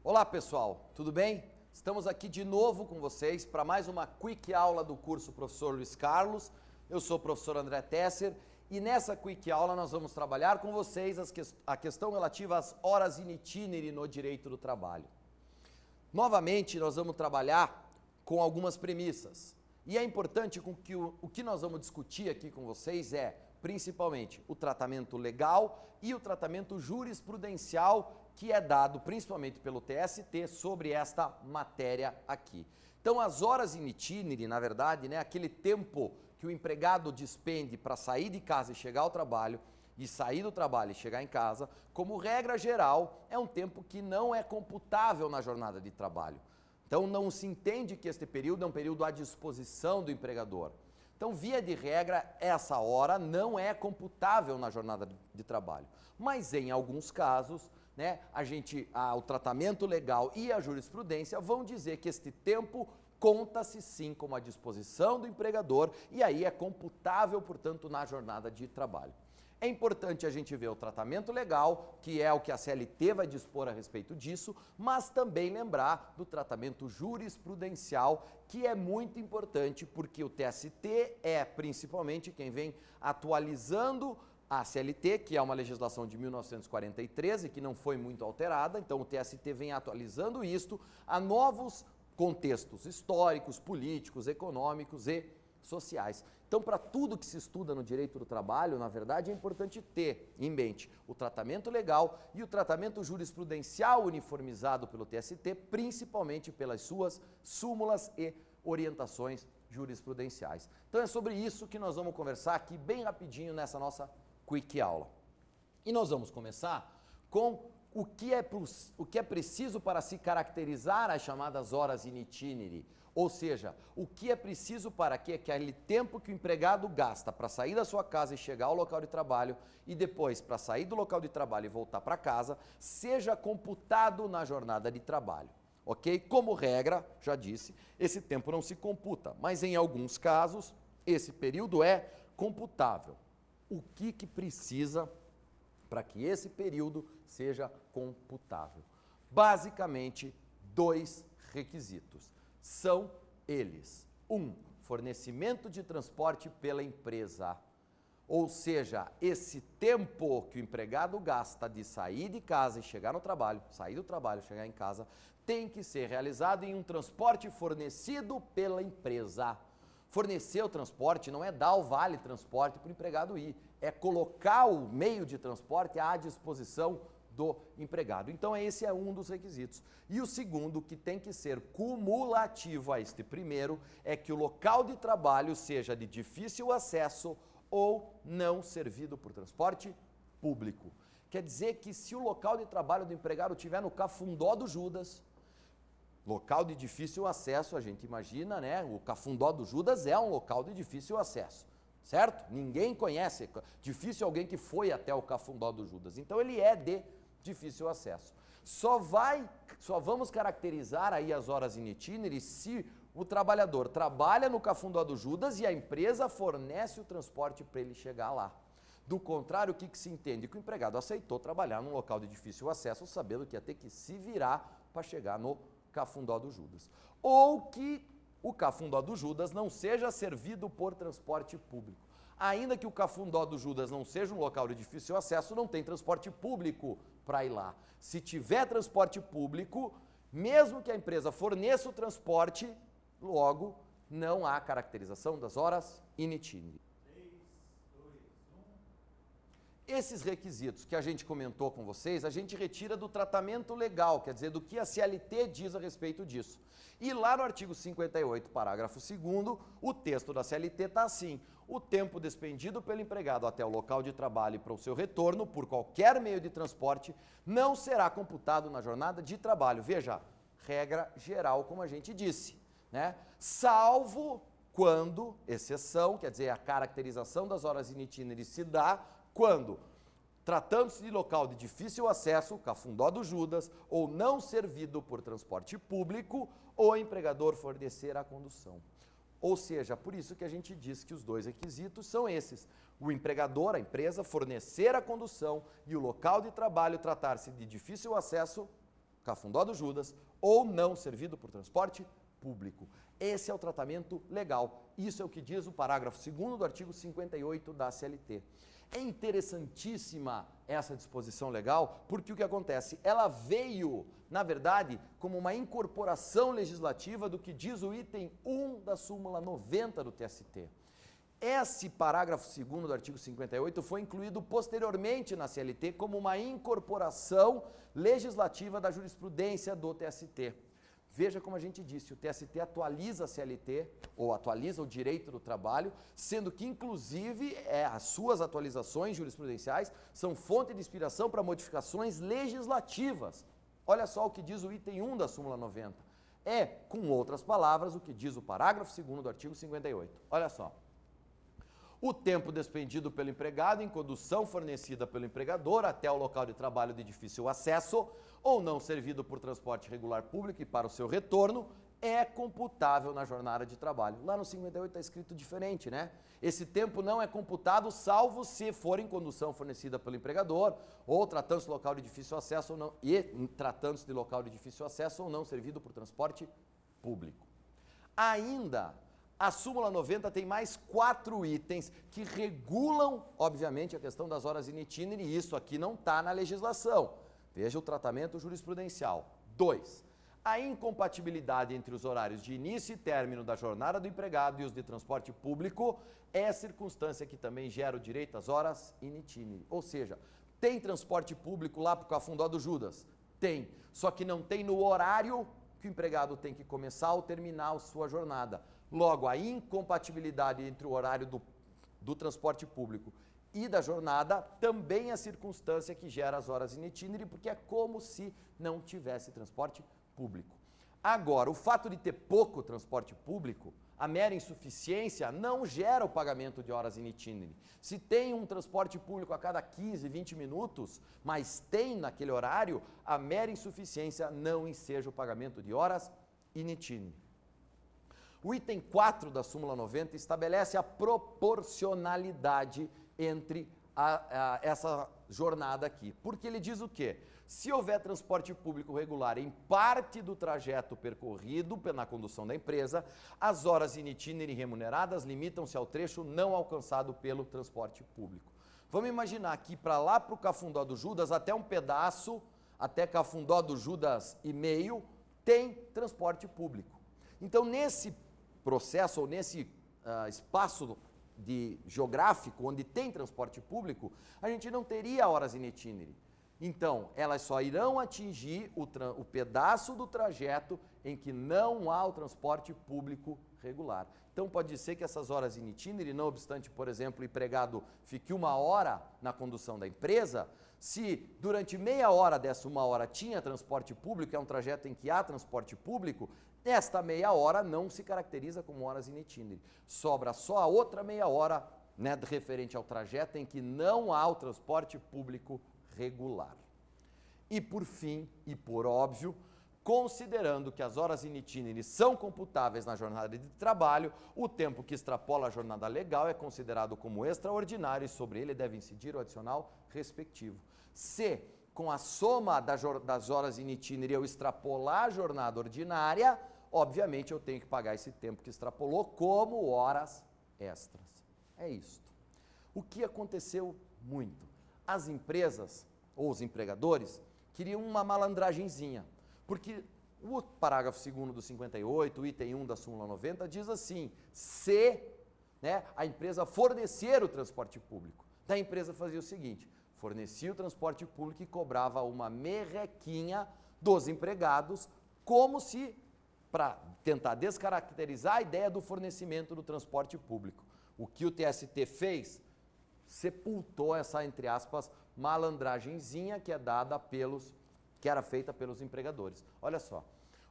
Olá pessoal, tudo bem? Estamos aqui de novo com vocês para mais uma quick aula do curso Professor Luiz Carlos. Eu sou o professor André Tesser e nessa quick aula nós vamos trabalhar com vocês a questão relativa às horas in itinere no direito do trabalho. Novamente nós vamos trabalhar com algumas premissas e é importante que o que nós vamos discutir aqui com vocês é principalmente o tratamento legal e o tratamento jurisprudencial que é dado principalmente pelo TST sobre esta matéria aqui. Então, as horas in itinere, na verdade, né, aquele tempo que o empregado despende para sair de casa e chegar ao trabalho, e sair do trabalho e chegar em casa, como regra geral, é um tempo que não é computável na jornada de trabalho. Então, não se entende que este período é um período à disposição do empregador. Então, via de regra, essa hora não é computável na jornada de trabalho. Mas, em alguns casos, né, o tratamento legal e a jurisprudência vão dizer que este tempo conta-se sim como à disposição do empregador e aí é computável, portanto, na jornada de trabalho. É importante a gente ver o tratamento legal, que é o que a CLT vai dispor a respeito disso, mas também lembrar do tratamento jurisprudencial, que é muito importante porque o TST é principalmente quem vem atualizando a CLT, que é uma legislação de 1943 e que não foi muito alterada, então o TST vem atualizando isto a novos contextos históricos, políticos, econômicos e sociais. Então, para tudo que se estuda no direito do trabalho, na verdade, é importante ter em mente o tratamento legal e o tratamento jurisprudencial uniformizado pelo TST, principalmente pelas suas súmulas e orientações jurisprudenciais. Então, é sobre isso que nós vamos conversar aqui bem rapidinho nessa nossa quick aula. E nós vamos começar com o que é preciso para se caracterizar as chamadas horas in itinere, ou seja, o que é preciso para que aquele tempo que o empregado gasta para sair da sua casa e chegar ao local de trabalho e depois para sair do local de trabalho e voltar para casa, seja computado na jornada de trabalho. Ok? Como regra, já disse, esse tempo não se computa, mas em alguns casos esse período é computável. O que precisa para que esse período seja computável? Basicamente, dois requisitos. São eles: 1, fornecimento de transporte pela empresa. Ou seja, esse tempo que o empregado gasta de sair de casa e chegar no trabalho, sair do trabalho e chegar em casa, tem que ser realizado em um transporte fornecido pela empresa. Fornecer o transporte não é dar o vale transporte para o empregado ir, é colocar o meio de transporte à disposição do empregado. Então esse é um dos requisitos. E o segundo, que tem que ser cumulativo a este primeiro, é que o local de trabalho seja de difícil acesso ou não servido por transporte público. Quer dizer que se o local de trabalho do empregado estiver no Cafundó do Judas, local de difícil acesso, a gente imagina, né? O Cafundó do Judas é um local de difícil acesso, certo? Ninguém conhece, difícil alguém que foi até o Cafundó do Judas. Então ele é de difícil acesso. Só vamos caracterizar aí as horas in itinere se o trabalhador trabalha no Cafundó do Judas e a empresa fornece o transporte para ele chegar lá. Do contrário, o que se entende? Que o empregado aceitou trabalhar num local de difícil acesso, sabendo que ia ter que se virar para chegar no Cafundó do Judas. Ou que o Cafundó do Judas não seja servido por transporte público. Ainda que o Cafundó do Judas não seja um local de difícil acesso, não tem transporte público para ir lá. Se tiver transporte público, mesmo que a empresa forneça o transporte, logo não há caracterização das horas in itinere. Esses requisitos que a gente comentou com vocês, a gente retira do tratamento legal, quer dizer, do que a CLT diz a respeito disso. E lá no artigo 58, parágrafo 2º, o texto da CLT está assim: o tempo despendido pelo empregado até o local de trabalho e para o seu retorno, por qualquer meio de transporte, não será computado na jornada de trabalho. Veja, regra geral, como a gente disse, né? Salvo quando, exceção, quer dizer, a caracterização das horas in itinere se dá quando, tratando-se de local de difícil acesso, Cafundó do Judas, ou não servido por transporte público, o empregador fornecer a condução. Ou seja, por isso que a gente diz que os dois requisitos são esses. O empregador, a empresa, fornecer a condução e o local de trabalho tratar-se de difícil acesso, Cafundó do Judas, ou não servido por transporte público. Esse é o tratamento legal. Isso é o que diz o parágrafo 2º do artigo 58 da CLT. É interessantíssima essa disposição legal, porque o que acontece? Ela veio, na verdade, como uma incorporação legislativa do que diz o item 1 da súmula 90 do TST. Esse parágrafo 2º do artigo 58 foi incluído posteriormente na CLT como uma incorporação legislativa da jurisprudência do TST. Veja como a gente disse, o TST atualiza a CLT, ou atualiza o direito do trabalho, sendo que, inclusive, as suas atualizações jurisprudenciais são fonte de inspiração para modificações legislativas. Olha só o que diz o item 1 da súmula 90. É, com outras palavras, o que diz o parágrafo 2º do artigo 58. Olha só. O tempo despendido pelo empregado em condução fornecida pelo empregador até o local de trabalho de difícil acesso ou não servido por transporte regular público e para o seu retorno é computável na jornada de trabalho. Lá no 58 está escrito diferente, né? Esse tempo não é computado salvo se for em condução fornecida pelo empregador ou tratando-se de local de difícil acesso ou não, tratando-se de local de difícil acesso ou não servido por transporte público. Ainda, a súmula 90 tem mais 4 itens que regulam, obviamente, a questão das horas in itinere, e isso aqui não está na legislação. Veja o tratamento jurisprudencial. 2. A incompatibilidade entre os horários de início e término da jornada do empregado e os de transporte público é circunstância que também gera o direito às horas in itinere. Ou seja, tem transporte público lá para o Cafundó do Judas? Tem, só que não tem no horário que o empregado tem que começar ou terminar a sua jornada. Logo, a incompatibilidade entre o horário do transporte público e da jornada também é circunstância que gera as horas in itinere, porque é como se não tivesse transporte público. Agora, o fato de ter pouco transporte público, a mera insuficiência não gera o pagamento de horas in itinere. Se tem um transporte público a cada 15, 20 minutos, mas tem naquele horário, a mera insuficiência não enseja o pagamento de horas in itinere. O item 4 da súmula 90 estabelece a proporcionalidade entre essa jornada aqui. Porque ele diz o quê? Se houver transporte público regular em parte do trajeto percorrido na condução da empresa, as horas in itinere remuneradas limitam-se ao trecho não alcançado pelo transporte público. Vamos imaginar que para lá para o Cafundó do Judas, até um pedaço, até Cafundó do Judas e meio, tem transporte público. Então, nesse processo ou nesse espaço geográfico onde tem transporte público, a gente não teria horas in itinere. Então, elas só irão atingir o pedaço do trajeto em que não há o transporte público regular. Então, pode ser que essas horas in itinere, não obstante, por exemplo, o empregado fique 1 hora na condução da empresa, se durante meia hora dessa 1 hora tinha transporte público, é um trajeto em que há transporte público, esta meia hora não se caracteriza como horas in itinere. Sobra só a outra meia hora, né, referente ao trajeto em que não há o transporte público regular. E por fim, e por óbvio, considerando que as horas in itinere são computáveis na jornada de trabalho, o tempo que extrapola a jornada legal é considerado como extraordinário e sobre ele deve incidir o adicional respectivo. Se, com a soma das horas in itinere, eu extrapolar a jornada ordinária, obviamente eu tenho que pagar esse tempo que extrapolou como horas extras. É isto. O que aconteceu muito? As empresas, ou os empregadores, queriam uma malandragenzinha, porque o parágrafo 2º do 58, o item 1 da súmula 90, diz assim, se, né, a empresa fornecer o transporte público. Daí a empresa fazia o seguinte, fornecia o transporte público e cobrava uma merrequinha dos empregados, como se, para tentar descaracterizar a ideia do fornecimento do transporte público. O que o TST fez? Sepultou essa, entre aspas, malandragenzinha que era feita pelos empregadores. Olha só,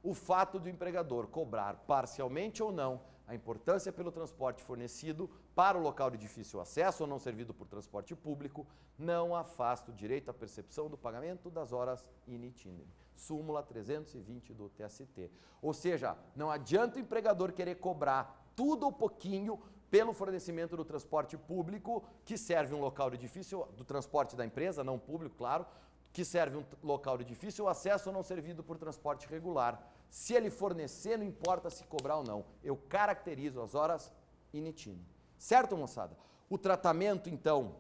o fato do empregador cobrar parcialmente ou não a importância pelo transporte fornecido para o local de difícil acesso ou não servido por transporte público não afasta o direito à percepção do pagamento das horas in itinere. Súmula 320 do TST. Ou seja, não adianta o empregador querer cobrar tudo ou pouquinho pelo fornecimento do transporte público, que serve um local de difícil, do transporte da empresa, não público, claro, que serve um local de difícil acesso ou não servido por transporte regular. Se ele fornecer, não importa se cobrar ou não. Eu caracterizo as horas in itinere. Certo, moçada? O tratamento, então,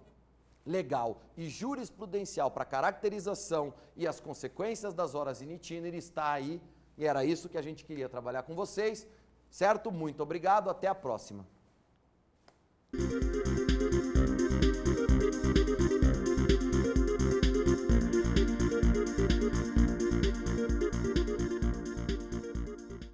legal e jurisprudencial para caracterização e as consequências das horas in itinere está aí, e era isso que a gente queria trabalhar com vocês, certo? Muito obrigado, até a próxima.